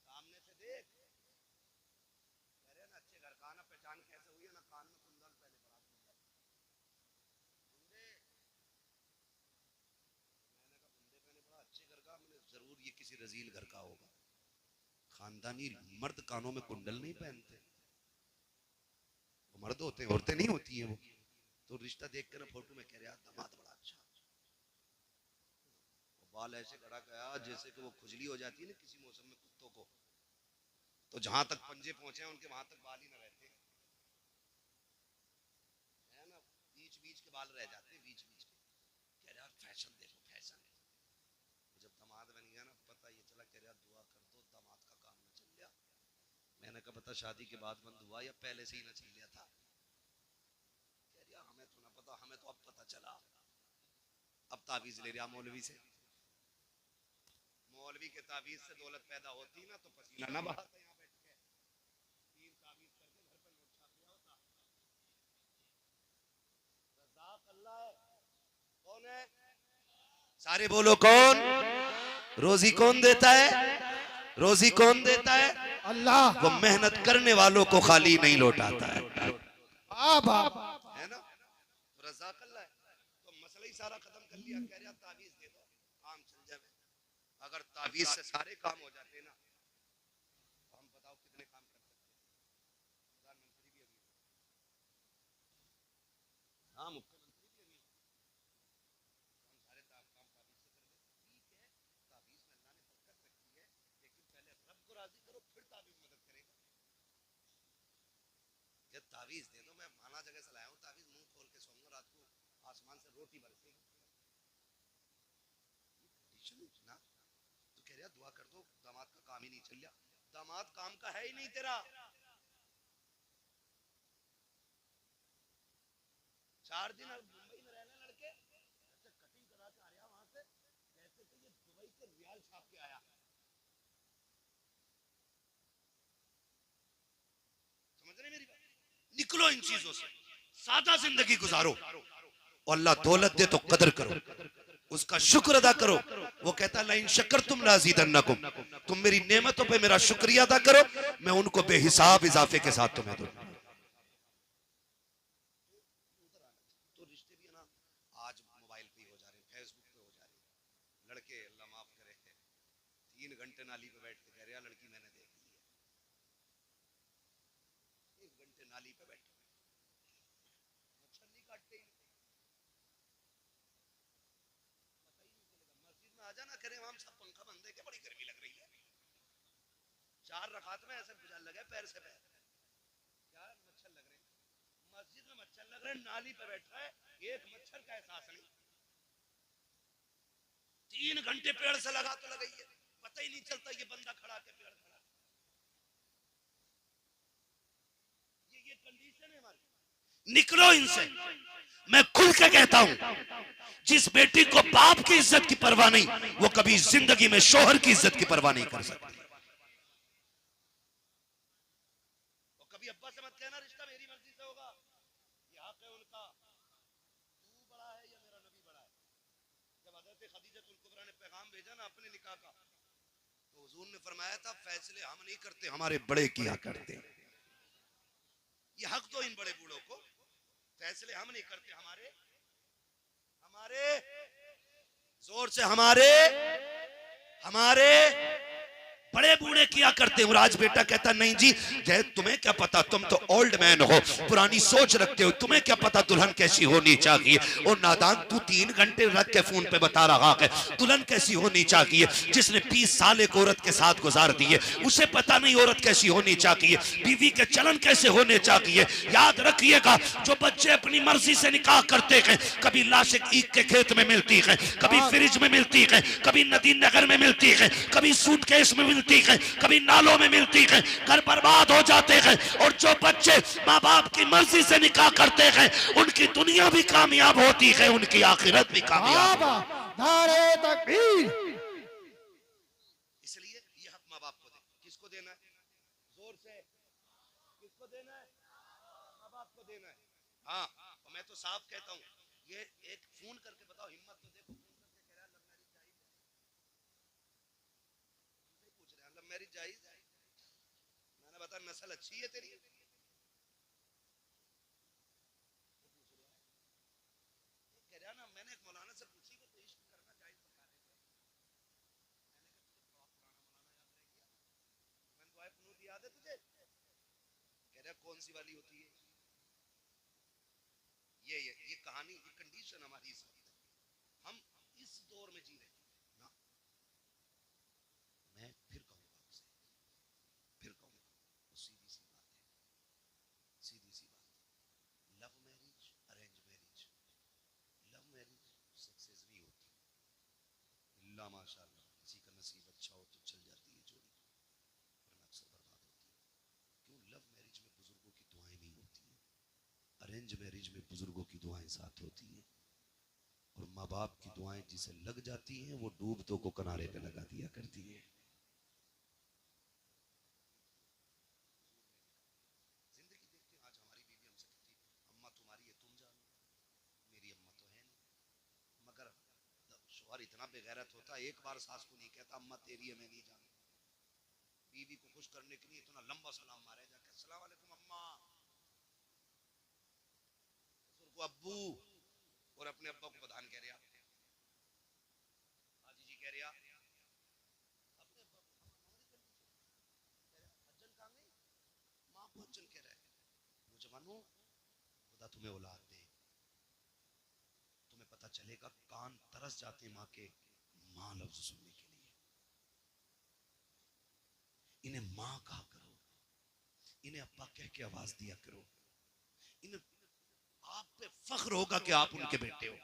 सामने से देख, कह रहे ना अच्छे घर का ना, पहचान कैसे हुई है ना, कान में कुंडल पहले पड़ा कुंडल, बंदे, मैंने कहा बंदे पहले पड़ा अच्छे घर का, मैंने जरूर ये किसी रजील घर का होगा। खानदानी मर्द कानों में कुंडल नहीं पहनते, वो मर्द होते हैं, औरतें नहीं होती हैं। वो तो रिश्ता देख कर ना फोटो में कह रहे दामाद बड़ा अच्छा, बाल ऐसे खड़ा गया जैसे कि वो खुजली हो जाती है ना किसी मौसम में कुत्तों को, तो जहां तक पंजे पहुंचे उनके वहां तक बाल ही ना रहते है ना, बीच बीच के बाल रह जाते हैं, बीच बीच के। कह रहे यार फैशन देखो, फैशन है। तो जब दामाद बन गया ना, पता ये चला, कह रहा दुआ कर दो दामाद का काम ना चल गया। मैंने कहा पता शादी के बाद बंद हुआ या पहले से ही ना चल गया था? कह रहा हमें तो ना पता, हमें तो अब पता चला। अब तावीज ले रहा मौलवी से, मौलवी के तावीज से दौलत पैदा होती ना तो पसीना ना बहाता यहाँ बैठ के, तीन तावीज करके घर पर नोट छाप दिया होता। रज़ाक अल्लाह है, कौन है? सारे बोलो कौन? रोजी कौन देता है? रोजी कौन देता है? अल्लाह। वो मेहनत करने वालों को खाली नहीं लौटाता है, बाबा है ना? रज़ाक अल्लाह है। तो मसला ही सारा खत्म कर लिया, कह रहा तावीज दे दो काम चल जाए। अगर तावीज से सारे काम हो जाते ना, तो हम बताओ कितने काम कर सकते? प्रधानमंत्री भी अभी, हाँ मुख्यमंत्री भी अभी, हम सारे काम तावीज से कर लेते। ठीक है, तावीज में अल्लाह ने बरकत रखी है, लेकिन पहले रब को राजी करो, फिर तावीज मदद करेगा। जब तावीज दे दो, मैं माना जगह से लाया हूँ तावीज, मुंह खोल के सोऊंगा, रात को आसमान से रोटी बरसेगी ना। तो कह रहा दुआ कर दो दामाद का काम ही नहीं चल रहा। दामाद काम का है ही नहीं तेरा। 4 दिन मुंबई में रहने लड़के ऐसे कटिंग करा के आया वहां से, जैसे कि ये दुबई से रियाल छाप के आया। समझ रहे मेरी बात? निकलो इन चीजों से, सादा जिंदगी गुजारो, और अल्लाह दौलत दे तो कदर करो, उसका शुक्र अदा करो। वो कहता ला इन शक्कर तुम लाज़ीदन्नकुम, तुम मेरी नेमतों पे मेरा शुक्रिया अदा करो, मैं उनको बेहिसाब इजाफे के साथ तुम्हें दूंगा। तो घंटे नाली पे बैठ के कह रहा लड़की मैंने देख ली है। 1 घंटे नाली पे बैठे, मच्छर नहीं काटते, मस्जिद में आ जाना करे वहां सब पंखा बंद है, क्या बड़ी गर्मी लग रही है। 4 रकात में ऐसे बुझा लगे पैर से पैर, क्या मच्छर लग रहे हैं। मस्जिद में मच्छर लग रहे हैं, नाली पे बैठा है, एक मच्छर का एहसास नहीं। 3 घंटे पेड़ से लगा तो लगाई है, पता ही नहीं चलता ये बंदा खड़ा के पेड़ खड़ा। ये कंडीशन है हमारी। निकलो इनसे, मैं खुल के कहता हूं, जिस बेटी को बाप की इज्जत की परवाह नहीं, वो कभी जिंदगी में शोहर की इज्जत की परवाह नहीं कर सकती। और कभी अब्बा से मत कहना रिश्ता मेरी मर्जी से होगा, ये हक है उनका। तू बड़ा है या मेरा नबी बड़ा है। जब हज़रत खदीजतुल कुबरा ने पैगाम भेजा ना अपने निकाह का, तो हुजूर ने फरमाया था फैसले हम नहीं करते, हमारे बड़े किया करते। ये हक दो इन बड़े बूढ़ों को, फैसले हम नहीं करते, हमारे जोर से हमारे बड़े बूढ़े किया करते हैं। राज बेटा कहता नहीं जी, जय तुम्हें क्या पता, तुम तो ओल्ड मैन हो, पुरानी सोच रखते हो, तुम्हें क्या पता दुल्हन कैसी होनी चाहिए। और नादान, तू 3 घंटे रख के फोन पे बता रहा है दुल्हन कैसी होनी चाहिए। जिसने 20 साल एक औरत के साथ गुजार दिए, उसे पता नहीं औरत कैसी होनी चाहिए, बीवी के चलन कैसे होने चाहिए। याद रखिएगा, जो बच्चे अपनी मर्जी से निकाह करते हैं, कभी लाशें ईख के खेत में मिलती है, कभी फ्रिज में मिलती है, कभी नदी नगर में मिलती है, कभी सूटकेस में मिलती है, कभी नालों में मिलती है, घर बर्बाद हो जाते हैं। और जो बच्चे माँ बाप की मर्जी से निकाह करते हैं, उनकी दुनिया भी कामयाब होती है, उनकी आखिरत भी कामयाब। नारे तकबीर। इसलिए ये हक माँ बाप को दे। किसको देना है? जोर से किसको देना है? माँ बाप को देना है। हाँ, और मैं तो साफ कहता हूँ, ये एक फोन करके बताओ, हिम्मत तो देखो, मैरिज जायज है। मैंने बता नस्ल अच्छी है तेरी, कह रहा ना। मैंने एक मौलाना से पूछी कि तो इश्क करना जायज बता रहे थे, मैंने कहा तुझे दुआ याद है तुझे? कह रहा कौन सी वाली होती है? ये कहानी, ये कंडीशन हमारी इस वक्त, हम इस दौर में जी रहे हैं ना। मैं फिर कहूंगा आपसे, फिर कहूंगा, सीधी सी बात है, सीधी सी बात है। Love marriage, arrange marriage, love marriage success नहीं होती, इल्ला माशाअल्लाह किसी का नसीब अच्छा हो तो चल जाती है जोड़ी, वरना अक्सर बर्बाद होती है। क्यों? लव मैरिज में बुजुर्गों की दुआएं नहीं होती हैं, अरेंज मैरिज में बुजुर्गों की दुआएं साथ होती हैं। और माँ बाप की दुआएं जिसे लग जाती हैं, वो डूबतों को किनारे पे लगा दिया करती है। जिंदगी देखते हैं, आज हमारी बीवी हमसे कहती है अम्मा तुम्हारी है तुम जानो, मेरी अम्मा तो है नहीं। मगर शौहर इतना बेगैरत होता है, एक बार सास को नहीं कहता अम्मा तेरी है मैं नहीं जानता। बीवी को खुश करने के लिए इतना लंबा सलाम मारे जाके, अस्सलाम वालेकुम अम्मा, ससुर को अब्बू, और अपने अब्बा को प्रधान कह रहा, हाजी जी कह रहा, अपने अब्बा को हज्जन काम नहीं, माँ को हज्जन कह रहा है। नौजवानों, खुदा तुम्हें औलाद दे, तुम्हें पता चलेगा कान तरस जाते माँ के माँ लफ्ज सुनने के लिए। इन्हें माँ कहा करो, इन्हें अब्बा कह के आवाज दिया करो, इन्हें आप पे फख्र होगा कि आप उनके बेटे हो।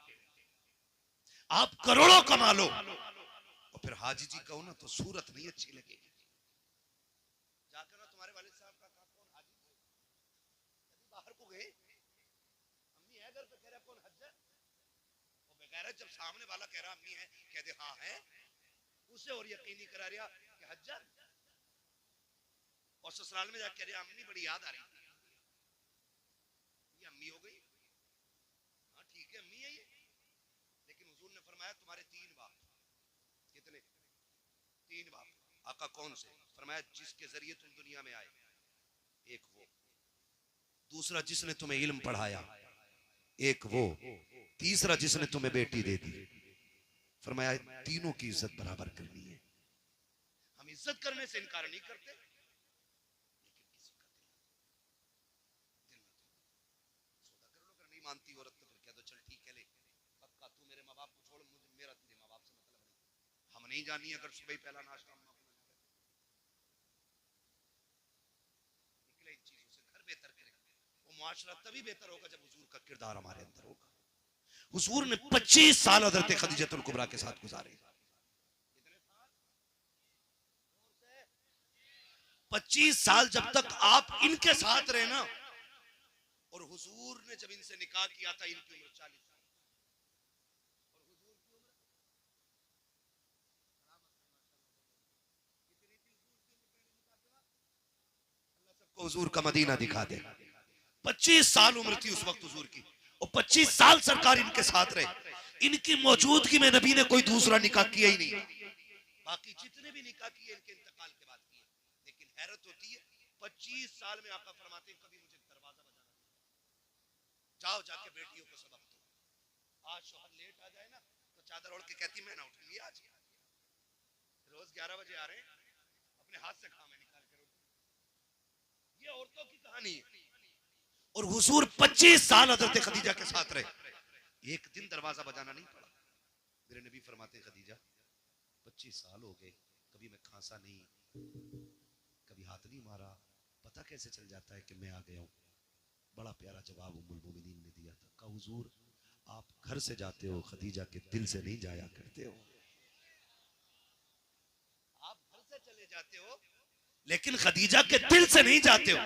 आप करोड़ों कमा लो और फिर हाजी जी कहो ना तो सूरत नहीं अच्छी लगेगी। जाकर ना तुम्हारे वालिद साहब का कहा कौन हाजी थे, कभी बाहर को गए, अम्मी है घर पे, कह रहा कौन हज्जर, वो बेगैरत जब सामने वाला कह रहा अम्मी है, कह दे हाँ है, उसे और यकीनी करा रहा कि हज्जर, और ससुराल में जाकर कह रहा अम्मी बड़ी याद आ रही थी, ये अम्मी हो गई। हाँ ठीक है अम्मी है ये, लेकिन हुजूर ने फरमाया तुम्हारे 3 बाप। कितने? 3 बाप। आका कौन से? फरमाया जिसके जरिए तुम दुनिया में आए, एक वो, दूसरा जिसने तुम्हें इल्म पढ़ाया, एक वो, तीसरा जिसने तुम्हें बेटी दे दी। फरमाया तीनों की इज्जत बराबर करनी है। हम इज्जत करने से इनकार नहीं करते, लेकिन किसी का दिल सौदा कर लो। अगर नहीं मानती औरत तो फिर कह दो चल ठीक है, ले पक्का तू मेरे माँ बाप को छोड़, मुझे मेरा तेरे माँ बाप से मतलब नहीं। हम नहीं जानी अगर सुबह ही पहला नाश्ता अम्मा को निकले इन चीजों से, घर बेहतर करें। वो मुआशरा तभी बेहतर होगा जब हुजूर का किरदार हमारे अंदर होगा। हुजूर ने 25 साल हजरत खदीजतुल कुबरा के साथ गुजारे। 25 साल जब तक आप इनके साथ रहे ना, और हुजूर ने जब इनसे निकाह किया था इनकी उम्र 40 साल, और हुजूर की उम्र अल्लाह सबको हुजूर का मदीना दिखा दे। 25 साल उम्र थी उस वक्त हुजूर की, और 25 साल सरकार इनके साथ रहे। इनकी मौजूदगी में नबी ने कोई दूसरा निकाह किया ही नहीं। बाकी जितने भी निकाह किए इनके इंतकाल के बाद किए। लेकिन हैरत होती है 25 साल में आका फरमाते हैं कभी मुझे दरवाजा बजाना, जाओ जाके बेटियों को सबक दो। आज शौहर लेट आ जाए ना तो चादर ओढ़ के कहती मैं ना उठूंगी आज, रोज 11 बजे आ रहे हैं, अपने हाथ से खामे निकाल कर उठ। ये औरतों की कहानी है। और हुजूर 25 साल हजरत खदीजा के साथ रहे, एक दिन दरवाजा बजाना नहीं पड़ा। मेरे नबी फरमाते खदीजा 25 साल हो गए, कभी मैं खांसा नहीं, कभी हाथ नहीं मारा, पता कैसे चल जाता है कि मैं आ गया हूं? बड़ा प्यारा जवाब उम्मुल मोमिनीन ने दिया था। कहा हुजूर आप घर से जाते हो, खदीजा के दिल से नहीं जाया करते हो। आप घर से चले जाते हो लेकिन खदीजा के दिल से नहीं जाते हो।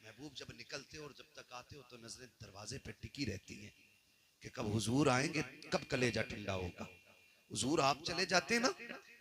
महबूब जब निकलते हो और जब तक आते हो तो नजरें दरवाजे पे टिकी रहती हैं कि कब हुजूर आएंगे, कब कलेजा ठंडा होगा। हुजूर आप चले जाते ना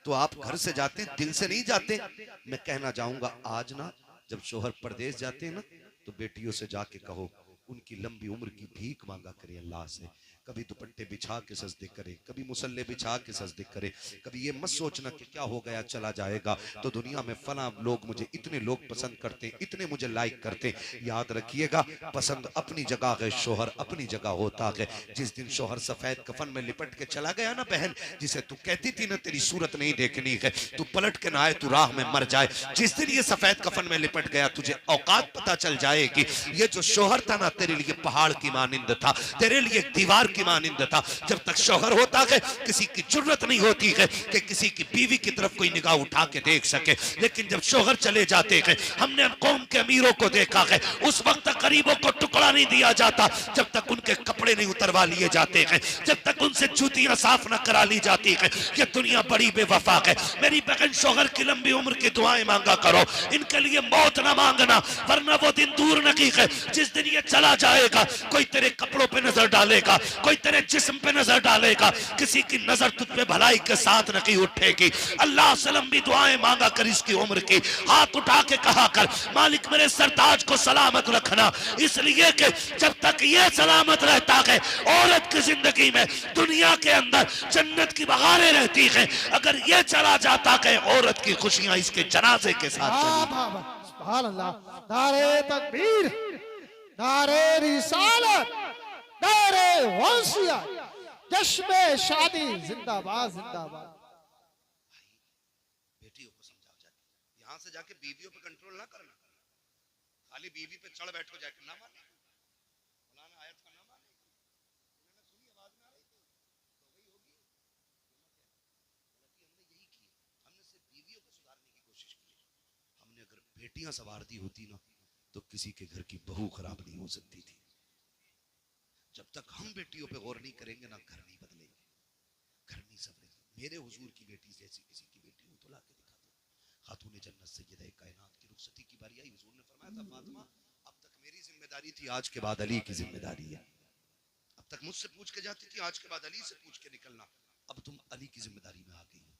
तो आप घर से जाते, दिल से नहीं जाते। मैं कहना चाहूंगा आज ना जब शोहर परदेश जाते हैं ना तो बेटियों से जाके कहो उनकी लंबी उम्र की भीख मांगा करें अल्लाह से। कभी दुपट्टे बिछा के सजदे करे, कभी मुसल्ले बिछा के सजदे करे। कभी ये मत सोचना कि क्या हो गया चला जाएगा तो दुनिया में फला लोग मुझे इतने लोग पसंद करते हैं, इतने मुझे लाइक करते हैं। याद रखिएगा पसंद अपनी जगह है, शोहर अपनी जगह होता है। जिस दिन शोहर सफेद कफन में लिपट के चला गया ना बहन, जिसे तू कहती थी ना तेरी सूरत नहीं देखनी है, तू पलट के ना आए तू राह में मर जाए, जिस दिन ये सफेद कफन में लिपट गया तुझे औकात पता चल जाएगी। ये जो शोहर था ना तेरे लिए पहाड़ की मानिंद था, तेरे लिए दीवार की मानिंद था। जब तक शोहर होता है किसी की जुर्रत नहीं होती है कि किसी की बीवी की तरफ कोई निगाह उठा के देख सके। लेकिन जब शोहर चले जाते हैं, हमने कौम के अमीरों को देखा है, उस वक्त तक गरीबों को टुकड़ा नहीं दिया जाता जब तक उनके कपड़े नहीं उतरवा लिए जाते हैं, जब तक उनसे जूतियां साफ न करा ली जाती है। ये दुनिया बड़ी बेवफा है। मेरी बहन शोहर की लंबी उम्र की दुआएं मांगा करो, इनके लिए मौत ना मांगना, वरना वो दिन दूर नहीं है जिस दिन ये चला जाएगा कोई तेरे कपड़ों पे नजर डालेगा, कोई तेरे जिस्म पे नजर डालेगा, किसी की नजर तुझ पे भलाई के साथ नहीं उठेगी। अल्लाह से लंबी दुआएं मांगा कर इसकी उम्र की, हाथ उठा के कहा कर मालिक मेरे सरताज को सलामत रखना, इसलिए कि जब तक ये सलामत रहता है औरत की जिंदगी में दुनिया के अंदर जन्नत की बहारें रहती हैं। अगर ये चला जाता है औरत की खुशियां इसके जनाजे के साथ चली। सुभान अल्लाह। नारे तकबीर, नारे रिसालत, नारे वंशियत, जश्न शादी जिंदाबाद जिंदाबाद। बेटियों को समझाओ जाके, यहाँ से जाके बीवियों पे कंट्रोल ना करना, खाली बीवी पे चढ़ बैठो जाके ना माने, फलाना आयत का ना माने, उन्होंने सुनी आवाज ना रही थी तो वही होगी। हमने यही की, हमने सिर्फ बीवियों को सुधारने की कोशिश की। हमने अगर बेटियां संवार दी होती ना तो किसी के घर की बहू खराब नहीं हो सकती थी। जब तक हम बेटियों पे गौर नहीं करेंगे ना घर नहीं बदलेंगे, घर नहीं संवरेंगे। मेरे हुजूर की बेटी जैसी किसी की बेटी हो तो ला के दिखा दो। खातून जन्नत सय्यदा कायनात की रुखसती की बारी आई, हुजूर ने फरमाया था फातिमा अब तक मेरी जिम्मेदारी थी, आज के बाद अली की जिम्मेदारी है। अब तक मुझसे पूछ के जाती थी, आज के बाद अली से पूछ के निकलना। अब तुम अली की जिम्मेदारी में आ गई हो।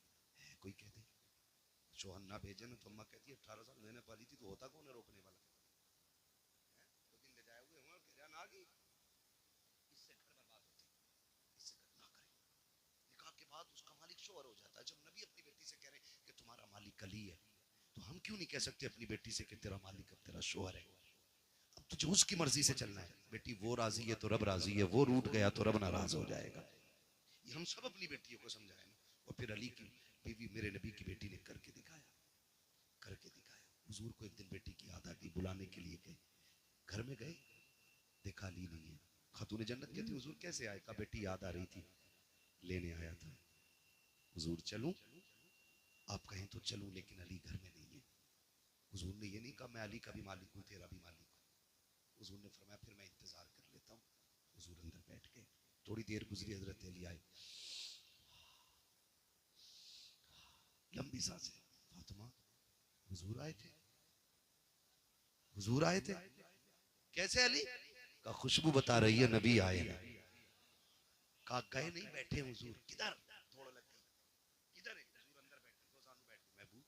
कोई कह दे शोहर ना भेजे ना तो अम्मा कहती है 18 साल मैंने पाली थी तो होता कौन है रोकने वाला, तो दिन ले जाए हुए कि जान आ गई, इससे घर बर्बाद होते, इससे घर ना करें। निकाह के बाद उसका मालिक शोहर हो जाता है। जब नबी अपनी बेटी से कह रहे हैं कि तुम्हारा मालिक अली है, तो हम क्यों नहीं कह सकते अपनी बेटी से कि तेरा मालिक अब तेरा शोहर है। अब तुझे उसकी मर्जी से चलना है। बेटी वो राजी है तो रब राजी है, वो रूठ गया तो रब नाराज हो जाएगा। ये हम सब अपनी बेटियों को समझाएं। और फिर अली की बीवी मेरे नबी की बेटी ने करके दिखाया। हुजूर को एक दिन बेटी की याद आ गई, बुलाने के लिए गए, घर में गए, देखा अली नहीं है। खातून जन्नत कहती हुजूर कैसे आए? कहा बेटी याद आ रही थी, लेने आया था। हुजूर चलूं? आप कहें तो चलूं, लेकिन अली घर में नहीं है। हुजूर ने ये नहीं कहा मैं अली का भी मालिक हूं, तेरा भी मालिक हूं। हुजूर ने फरमाया फिर मैं इंतजार कर लेता हूं। हुजूर अंदर बैठ गए, थोड़ी देर गुजरी, हजरत अली आए, लंबी सांसें, फातिमा हुजूर आए थे, हुजूर आए थे। कैसे अली? का खुशबू बता रही है नबी आए हैं। कहा गए नहीं, बैठे हुजूर। किधर? थोड़ा लग गई, किधर है? हुजूर अंदर बैठे, दो जानू बैठ गए। महबूब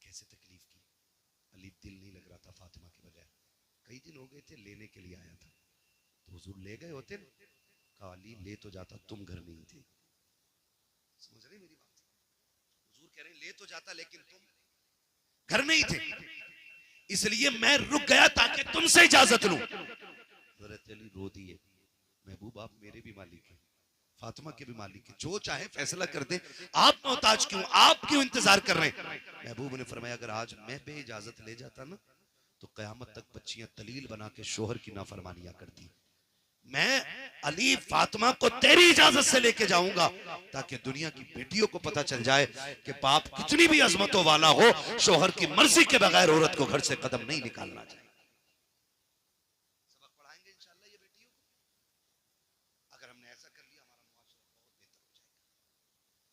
कैसे तकलीफ की? अली दिल नहीं लग रहा था फातिमा के बगैर, कई दिन हो गए थे, लेने के लिए आया था। तो हुजूर ले गए होते ना? कहा अली ले तो जाता, तुम घर नहीं थे। समझ रहे मेरी बात? हुजूर कह रहे ले तो जाता लेकिन तुम घर नहीं थे, इसलिए मैं रुक गया ताकि तुमसे इजाजत लूं। हज़रत अली रो दिए, महबूब आप मेरे भी मालिक हैं, फातिमा के भी मालिक हैं, जो चाहे फैसला कर दे, आप मोहताज क्यों, आप क्यों इंतजार कर रहे हैं? महबूब ने फरमाया अगर आज मैं बेइजाजत ले जाता ना तो कयामत तक बच्चियां तलील बना के शोहर की नाफरमानियां करती। मैं अली फातिमा को तेरी इजाजत से लेके जाऊंगा ताकि दुनिया की बेटियों को पता चल जाए कि बाप कितनी भी अजमतों वाला हो, शोहर की मर्जी के बगैर औरत को घर से कदम नहीं निकालना चाहिए। सबक पढ़ाएंगे इंशाल्लाह ये बेटियों को। अगर हमने ऐसा कर लिया हमारा मुआशरा बहुत बेहतर हो जाएगा।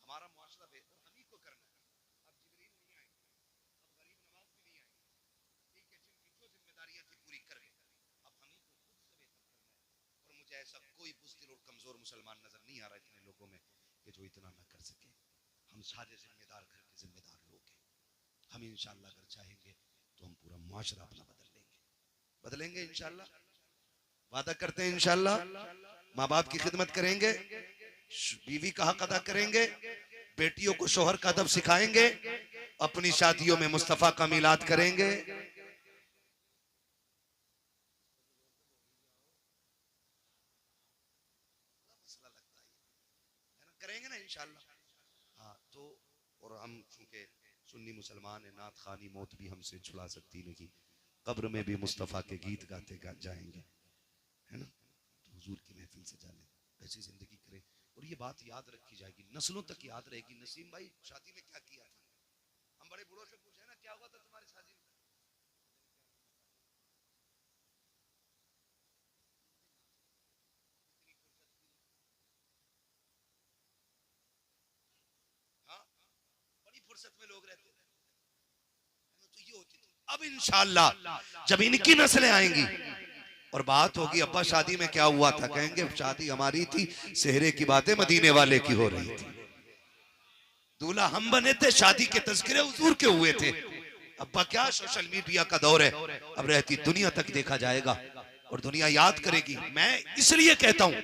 हमारा मुआशरा बेहतर हम ही को करना है। अब जिब्रील नहीं आएंगे, अब गरीब नवाज भी नहीं आएंगे, ठीक है, जिनकी जो जिम्मेदारियां थी पूरी कर गए, अब हम ही को खुद से बेहतर करना है। और मुझे ऐसा कोई बुज़दिल और कमजोर मुसलमान नजर नहीं आ रहा इतने लोगों में कि जो इतना ना कर सके। हम सारे जिम्मेदार घर के जिम्मेदार लोग हैं। हम इंशाल्लाह अगर चाहेंगे तो हम पूरा मुआशरा अपना बदलेंगे इंशाल्लाह। वादा करते हैं इंशाल्लाह। माँ बाप की खिदमत करेंगे, बीवी का हक अदा करेंगे, बेटियों को शोहर का अदब सिखाएंगे, अपनी शादियों में मुस्तफा का मिलाद करेंगे। करेंगे ना इंशाल्लाह। हाँ तो और हम चूंकि सुन्नी मुसलमान है, नात खानी मौत भी हमसे छुड़ा सकती नहीं, कब्र में भी मुस्तफ़ा के गीत गाते जाएंगे, है ना? तो हुजूर की महफिल से जाने ऐसी जिंदगी करें और ये बात याद रखी जाएगी, नस्लों तक याद रहेगी। नसीम भाई शादी में क्या किया था? हम बड़े बूढ़ों से पूछे ना क्या हुआ था तुम्हारी शादी में? हाँ, बड़ी फुर्सत में लोग रहते थे, तो ये होती थी। अब इंशाअल्लाह जब इनकी नस्लें आएंगी और बात होगी अब्बा शादी में क्या हुआ था, कहेंगे शादी हमारी थी, सेहरे की बातें मदीने वाले की हो रही थी, दूल्हा हम बने थे, शादी के तज़किरे हुजूर के हुए थे। अब्बा क्या सोशल मीडिया का दौर है, अब रहती दुनिया तक देखा जाएगा और दुनिया याद करेगी। मैं इसलिए कहता हूं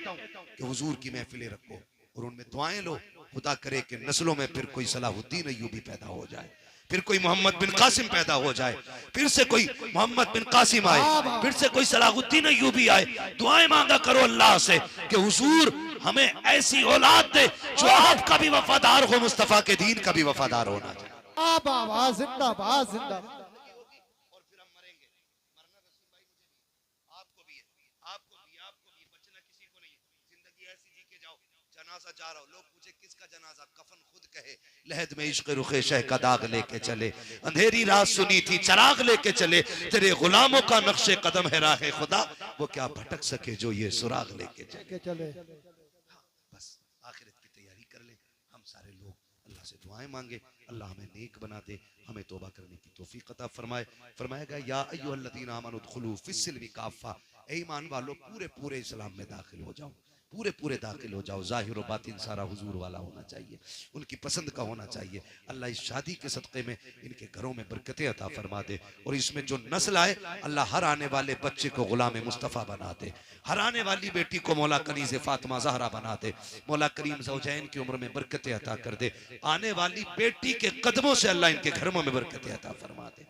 कि हुजूर की महफिलें रखो और उनमें दुआएं लो, खुदा करे कि नस्लों में फिर कोई सलाहुद्दीन अय्यूबी पैदा हो जाए, फिर कोई मोहम्मद बिन कासिम पैदा हो जाए, फिर से कोई मोहम्मद बिन कासिम आए, फिर से कोई सलाहुद्दीन अय्यूबी आए। दुआएं मांगा करो अल्लाह से कि हुजूर हमें ऐसी औलाद दे जो आपका भी वफादार हो, मुस्तफा के दीन का भी वफादार होना चाहिए। जिंदाबाद जिंदाबाद जिंदाबाद। और फिर हम मरेंगे, मरना रसूल भाई मुझे भी, आपको भी है, आपको भी बचना किसी को नहीं है। जिंदगी ऐसी जी के जाओ, जनाजा जा रहा हो, लोग पूछे किसका जनाजा, कफन खुद कहे, लहद में इश्क रुखे शह का दाग लेके चले, अंधेरी रात सुनी थी चराग लेके चले, तेरे गुलामों का नक्शे कदम है राह खुदा, वो क्या भटक सके जो ये सुराग लेके चले। बस आखिरत की तैयारी कर ले, हम सारे लोग अल्लाह से दुआएं मांगे, अल्लाह हमें नेक बना दे, हमें तौबा करने की तौफीक अता फरमाए। फरमाएगा या अय्युहल्लज़ीना आमनू उदखुलू फिस्सिल्मी काफ़ा, ऐ ईमान वालों पूरे पूरे इस्लाम में दाखिल हो जाओ, पूरे पूरे दाखिल हो जाओ। ज़ाहिर और बातिन सारा हुजूर वाला होना चाहिए, उनकी पसंद का होना चाहिए। अल्लाह इस शादी के सदक़े में इनके घरों में बरकतें अता फरमा दे और इसमें जो नस्ल आए अल्लाह हर आने वाले बच्चे को गुलाम मुस्तफ़ा बना दे, हर आने वाली बेटी को मौला कनीज़ फ़ातिमा ज़हरा बना दे, मौला करीम ज़ौजैन की उम्र में बरकतें अता कर दे, आने वाली बेटी के कदमों से अल्लाह इनके घरों में बरकतें अता फरमा दे।